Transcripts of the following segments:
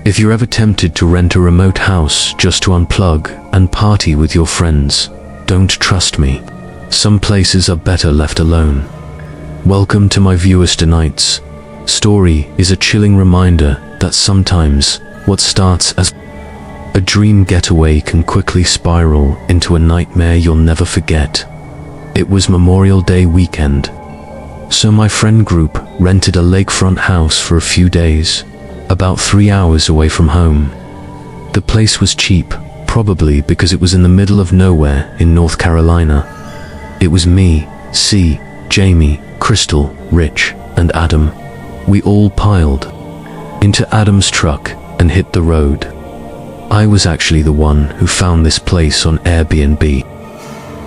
If you're ever tempted to rent a remote house just to unplug and party with your friends, don't trust me. Some places are better left alone. Welcome to my viewers tonight's story is a chilling reminder that sometimes what starts as a dream getaway can quickly spiral into a nightmare you'll never forget. It was Memorial Day weekend, so my friend group rented a lakefront house for a few days, about 3 hours away from home. The place was cheap, probably because it was in the middle of nowhere in North Carolina. It was me, C, Jamie, Crystal, Rich, and Adam. We all piled into Adam's truck and hit the road. I was actually the one who found this place on Airbnb.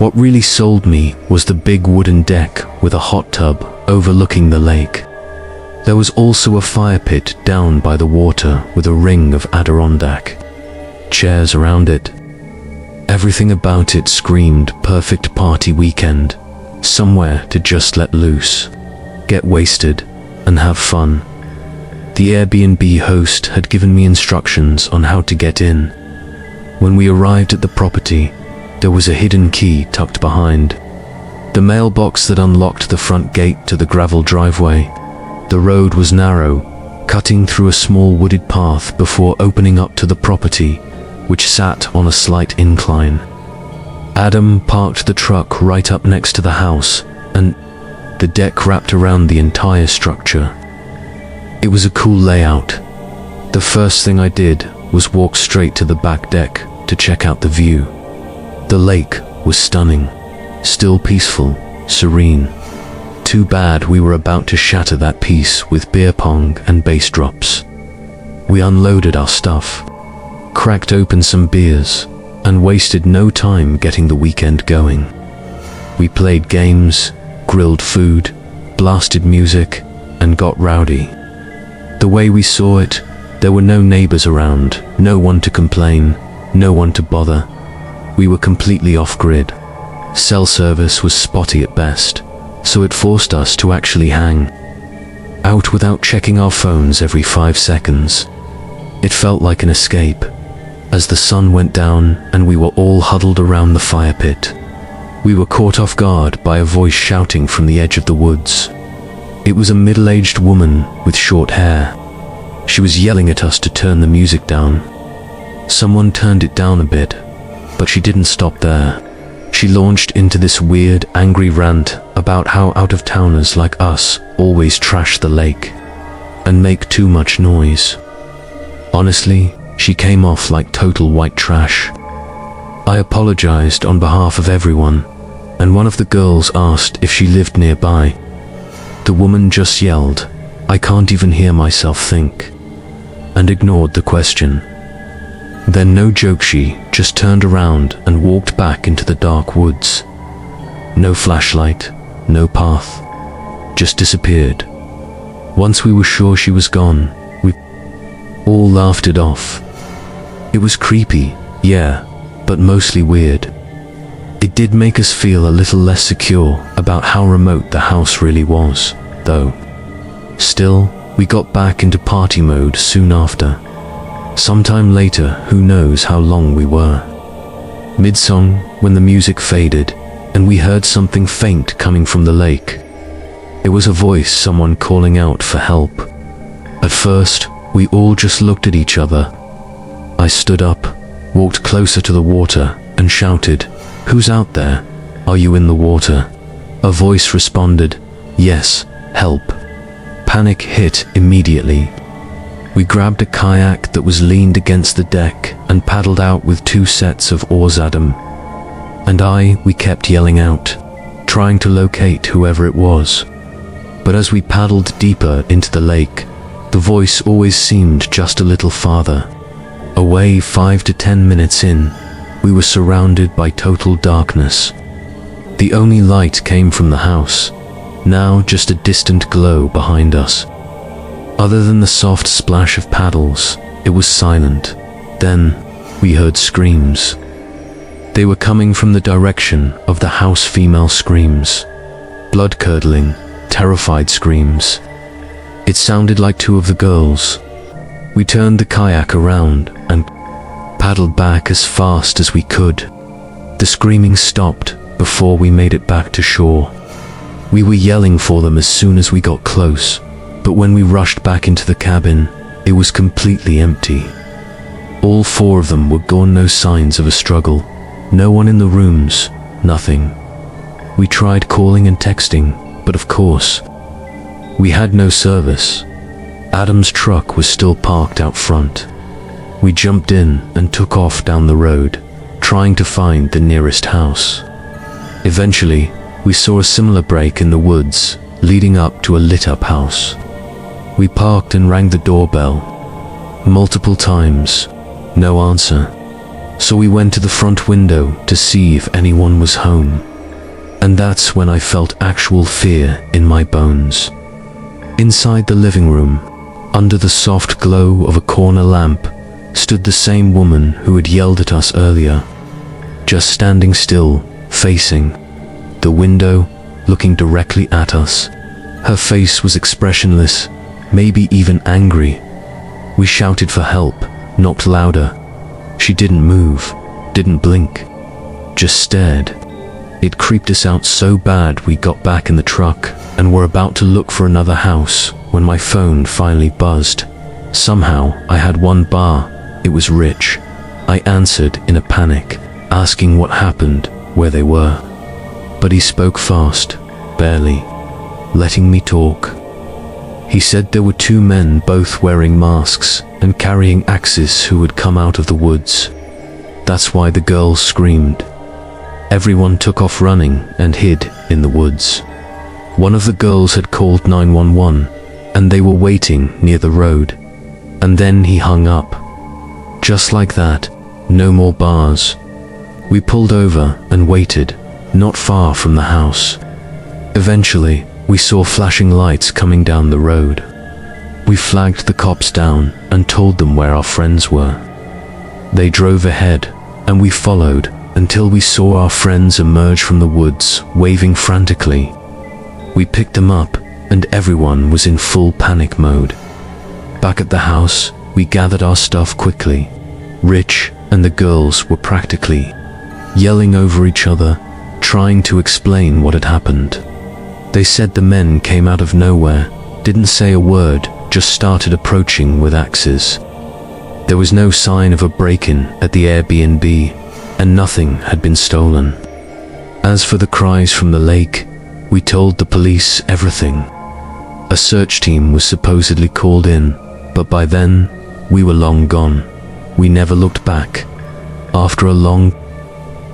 What really sold me was the big wooden deck with a hot tub overlooking the lake. There was also a fire pit down by the water with a ring of Adirondack chairs around it. Everything about it screamed perfect party weekend, somewhere to just let loose, get wasted, and have fun. The Airbnb host had given me instructions on how to get in. When we arrived at the property, there was a hidden key tucked behind the mailbox that unlocked the front gate to the gravel driveway. The road was narrow, cutting through a small wooded path before opening up to the property, which sat on a slight incline. Adam parked the truck right up next to the house, and the deck wrapped around the entire structure. It was a cool layout. The first thing I did was walk straight to the back deck to check out the view. The lake was stunning, still peaceful, serene. Too bad we were about to shatter that peace with beer pong and bass drops. We unloaded our stuff, cracked open some beers, and wasted no time getting the weekend going. We played games, grilled food, blasted music, and got rowdy. The way we saw it, there were no neighbors around, no one to complain, no one to bother. We were completely off-grid. Cell service was spotty at best, so it forced us to actually hang out without checking our phones every 5 seconds. It felt like an escape. As the sun went down and we were all huddled around the fire pit, we were caught off guard by a voice shouting from the edge of the woods. It was a middle-aged woman with short hair. She was yelling at us to turn the music down. Someone turned it down a bit, but she didn't stop there. She launched into this weird, angry rant about how out-of-towners like us always trash the lake and make too much noise. Honestly, she came off like total white trash. I apologized on behalf of everyone, and one of the girls asked if she lived nearby. The woman just yelled, "I can't even hear myself think," and ignored the question. Then, no joke, she just turned around and walked back into the dark woods. No flashlight, no path, just disappeared. Once we were sure she was gone, we all laughed it off. It was creepy, yeah, but mostly weird. It did make us feel a little less secure about how remote the house really was, though. Still, we got back into party mode soon after. Sometime later, who knows how long we were. Mid-song, when the music faded, and we heard something faint coming from the lake. It was a voice, someone calling out for help. At first, we all just looked at each other. I stood up, walked closer to the water, and shouted, "Who's out there? Are you in the water?" A voice responded, "Yes, help." Panic hit immediately. We grabbed a kayak that was leaned against the deck and paddled out with 2 sets of oars. Adam and we kept yelling out, trying to locate whoever it was. But as we paddled deeper into the lake, the voice always seemed just a little farther away. 5 to 10 minutes in, we were surrounded by total darkness. The only light came from the house, now just a distant glow behind us. Other than the soft splash of paddles, it was silent. Then, we heard screams. They were coming from the direction of the house. Female screams. Blood-curdling, terrified screams. It sounded like 2 of the girls. We turned the kayak around and paddled back as fast as we could. The screaming stopped before we made it back to shore. We were yelling for them as soon as we got close, but when we rushed back into the cabin, it was completely empty. All 4 of them were gone, no signs of a struggle. No one in the rooms, nothing. We tried calling and texting, but of course, we had no service. Adam's truck was still parked out front. We jumped in and took off down the road, trying to find the nearest house. Eventually, we saw a similar break in the woods, leading up to a lit-up house. We parked and rang the doorbell. Multiple times, no answer. So we went to the front window to see if anyone was home. And that's when I felt actual fear in my bones. Inside the living room, under the soft glow of a corner lamp, stood the same woman who had yelled at us earlier, just standing still, facing the window, looking directly at us. Her face was expressionless, maybe even angry. We shouted for help, knocked louder. She didn't move, didn't blink, just stared. It creeped us out so bad we got back in the truck and were about to look for another house when my phone finally buzzed. Somehow I had one bar. It was Rich. I answered in a panic, asking what happened, where they were. But he spoke fast, barely, letting me talk. He said there were 2 men, both wearing masks and carrying axes, who had come out of the woods. That's why the girls screamed. Everyone took off running and hid in the woods. One of the girls had called 911, and they were waiting near the road. And then he hung up. Just like that, no more bars. We pulled over and waited, not far from the house. Eventually, we saw flashing lights coming down the road. We flagged the cops down and told them where our friends were. They drove ahead, and we followed until we saw our friends emerge from the woods, waving frantically. We picked them up, and everyone was in full panic mode. Back at the house, we gathered our stuff quickly. Rich and the girls were practically yelling over each other, trying to explain what had happened. They said the men came out of nowhere, didn't say a word, just started approaching with axes. There was no sign of a break-in at the Airbnb, and nothing had been stolen. As for the cries from the lake, we told the police everything. A search team was supposedly called in, but by then, we were long gone. We never looked back. After a long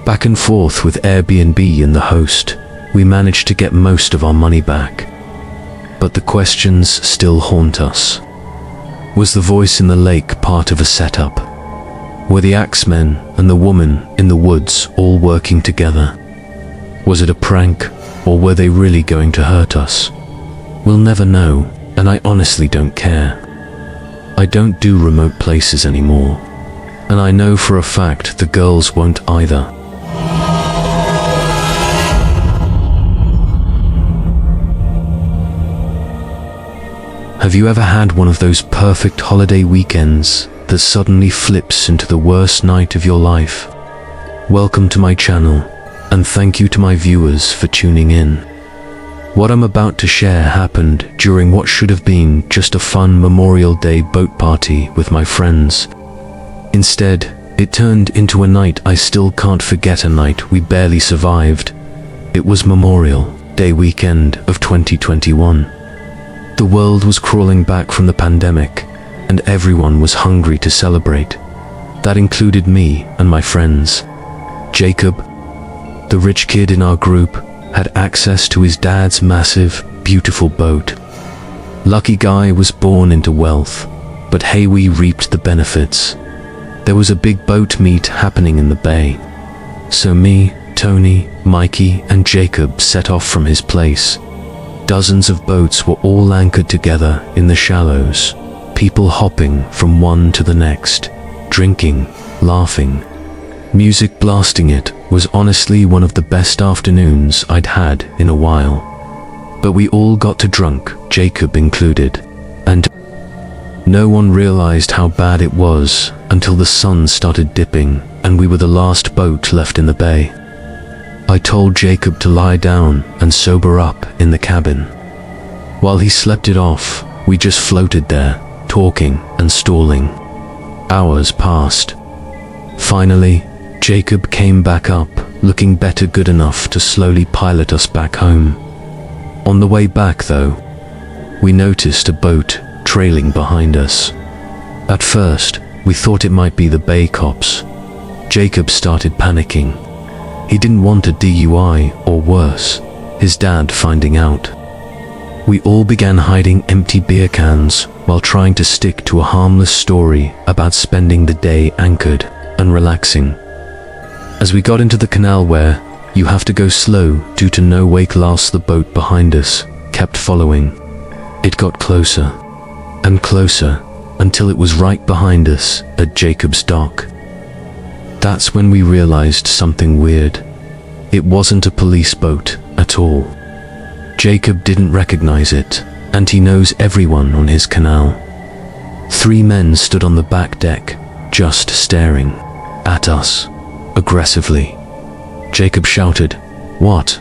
back and forth with Airbnb and the host, we managed to get most of our money back. But the questions still haunt us. Was the voice in the lake part of a setup? Were the axemen and the woman in the woods all working together? Was it a prank, or were they really going to hurt us? We'll never know, and I honestly don't care. I don't do remote places anymore, and I know for a fact the girls won't either. Have you ever had one of those perfect holiday weekends that suddenly flips into the worst night of your life? Welcome to my channel, and thank you to my viewers for tuning in. What I'm about to share happened during what should have been just a fun Memorial Day boat party with my friends. Instead, it turned into a night I still can't forget, a night we barely survived. It was Memorial Day weekend of 2021. The world was crawling back from the pandemic, and everyone was hungry to celebrate. That included me and my friends. Jacob, the rich kid in our group, had access to his dad's massive, beautiful boat. Lucky guy was born into wealth, but hey, we reaped the benefits. There was a big boat meet happening in the bay. So me, Tony, Mikey, and Jacob set off from his place. Dozens of boats were all anchored together in the shallows, people hopping from one to the next, drinking, laughing, music blasting. It was honestly one of the best afternoons I'd had in a while. But we all got too drunk, Jacob included, and No one realized how bad it was until the sun started dipping and we were the last boat left in the bay. I told Jacob to lie down and sober up in the cabin. While he slept it off, we just floated there, talking and stalling. Hours passed. Finally, Jacob came back up, looking better good enough to slowly pilot us back home. On the way back, though, we noticed a boat trailing behind us. At first, we thought it might be the bay cops. Jacob started panicking. He didn't want a DUI or worse, his dad finding out. We all began hiding empty beer cans while trying to stick to a harmless story about spending the day anchored and relaxing. As we got into the canal where you have to go slow due to no wake loss, the boat behind us kept following. It got closer and closer until it was right behind us at Jacob's dock. That's when we realized something weird. It wasn't a police boat at all. Jacob didn't recognize it, and he knows everyone on his canal. 3 men stood on the back deck, just staring at us aggressively. Jacob shouted, "What?"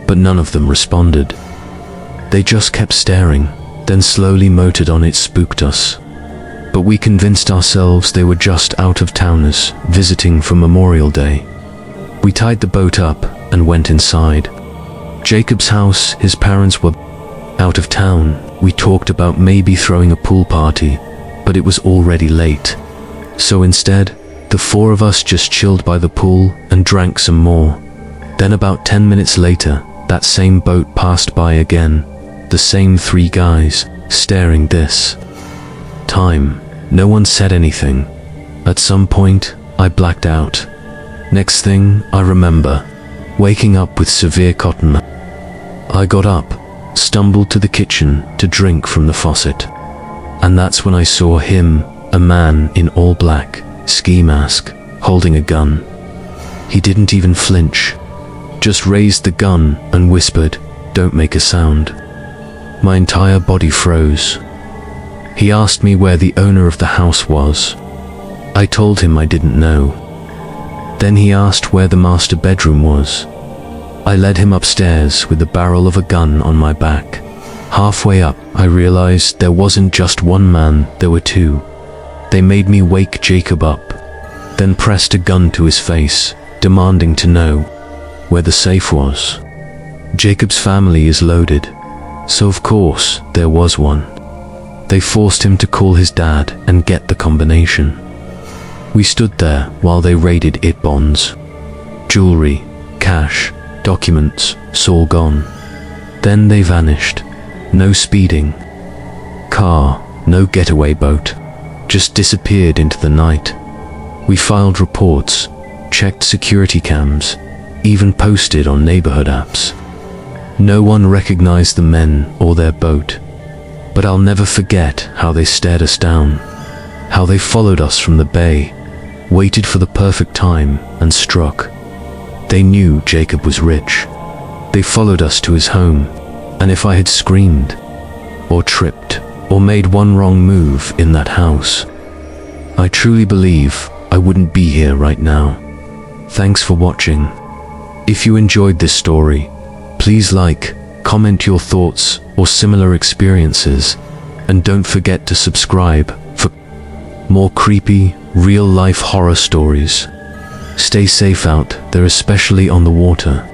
But none of them responded. They just kept staring, then slowly motored on. It spooked us. But we convinced ourselves they were just out-of-towners visiting for Memorial Day. We tied the boat up and went inside. Jacob's house, his parents were out of town. We talked about maybe throwing a pool party, but it was already late. So instead, the 4 of us just chilled by the pool and drank some more. Then about 10 minutes later, that same boat passed by again. The same 3 guys, staring this time. No one said anything. At some point, I blacked out. Next thing I remember, waking up with severe cotton. I got up, stumbled to the kitchen to drink from the faucet. And that's when I saw him, a man in all black, ski mask, holding a gun. He didn't even flinch, just raised the gun and whispered, "Don't make a sound." My entire body froze. He asked me where the owner of the house was. I told him I didn't know. Then he asked where the master bedroom was. I led him upstairs with the barrel of a gun on my back. Halfway up, I realized there wasn't just one man, there were 2. They made me wake Jacob up, then pressed a gun to his face, demanding to know where the safe was. Jacob's family is loaded, so of course there was one. They forced him to call his dad and get the combination. We stood there while they raided it. Bonds, jewelry, cash, documents, all gone. Then they vanished. No speeding car, no getaway boat. Just disappeared into the night. We filed reports, checked security cams, even posted on neighborhood apps. No one recognized the men or their boat. But I'll never forget how they stared us down, how they followed us from the bay, waited for the perfect time, and struck. They knew Jacob was rich. They followed us to his home, and if I had screamed, or tripped, or made one wrong move in that house, I truly believe I wouldn't be here right now. Thanks for watching. If you enjoyed this story, please like, comment your thoughts or similar experiences, and don't forget to subscribe for more creepy, real-life horror stories. Stay safe out there, especially on the water.